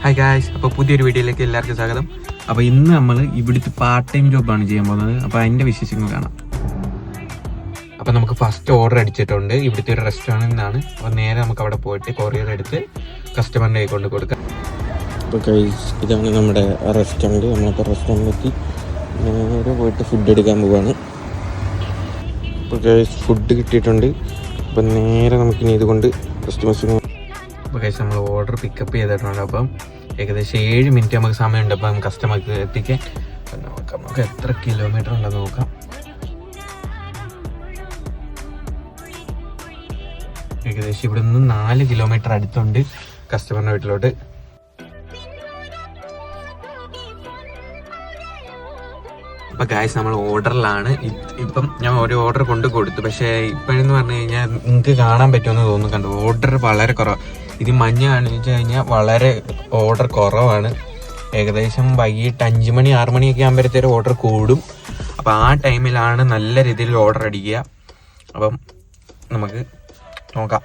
Hi guys, അപ്പോൾ പുതിയൊരു വീഡിയോയിലേക്ക് എല്ലാവർക്കും സ്വാഗതം. അപ്പോൾ ഇന്ന് നമ്മൾ ഇവിടുത്തെ പാർട്ട് ടൈം ജോബാണ് ചെയ്യാൻ പോകുന്നത്. അപ്പോൾ അതിൻ്റെ വിശേഷങ്ങൾ കാണാം. അപ്പോൾ നമുക്ക് ഫസ്റ്റ് ഓർഡർ അടിച്ചിട്ടുണ്ട്. ഇവിടുത്തെ ഒരു റെസ്റ്റോറൻറ്റിൽ നിന്നാണ്. അപ്പോൾ നേരെ നമുക്ക് അവിടെ പോയിട്ട് കൊറിയർ എടുത്ത് കസ്റ്റമറിൻ്റെ കൈ കൊണ്ട് കൊടുക്കാം. അപ്പോൾ ഗൈസ്, ഇതാണ് നമ്മുടെ റെസ്റ്റോറൻറ്റ്. നമ്മളിപ്പോൾ റെസ്റ്റോറൻറ്റിലെത്തി നേരെ പോയിട്ട് ഫുഡ് എടുക്കാൻ പോവാണ്. അപ്പോൾ ഗൈസ്, ഫുഡ് കിട്ടിയിട്ടുണ്ട്. അപ്പോൾ നേരെ നമുക്കിനി ഇതുകൊണ്ട് കസ്റ്റമേഴ്സിന്. അപ്പോൾ ഗൈസ്, നമ്മൾ ഓർഡർ പിക്കപ്പ് ചെയ്തിട്ടുണ്ട്. അപ്പം ഏകദേശം 7 മിനിറ്റ് നമുക്ക് സമയമുണ്ട് അപ്പം കസ്റ്റമർക്ക് എത്തിക്കാൻ. നമുക്ക് എത്ര കിലോമീറ്റർ ഉണ്ടെന്ന് നോക്കാം. ഏകദേശം ഇവിടെ നിന്ന് 4 കിലോമീറ്റർ അടുത്തുണ്ട് കസ്റ്റമറിൻ്റെ വീട്ടിലോട്ട്. അപ്പം ഗായ്സ്, നമ്മൾ ഓർഡറിലാണ്. ഇപ്പം ഞാൻ ഒരു ഓർഡർ കൊണ്ട് കൊടുത്തു. പക്ഷേ ഇപ്പോഴെന്ന് പറഞ്ഞു കഴിഞ്ഞാൽ നിങ്ങൾക്ക് കാണാൻ പറ്റുമെന്ന് തോന്നുന്നു. കണ്ടു, ഓർഡർ വളരെ കുറവ്. ഇത് മഞ്ഞ കാണിച്ചു കഴിഞ്ഞാൽ വളരെ ഓർഡർ കുറവാണ്. ഏകദേശം വൈകിട്ട് 5 മണി 6 മണിയൊക്കെ ആകുമ്പോഴത്തേക്കും ഓർഡർ കൂടും. അപ്പം ആ ടൈമിലാണ് നല്ല രീതിയിൽ ഓർഡർ അടിക്കുക. അപ്പം നമുക്ക് നോക്കാം.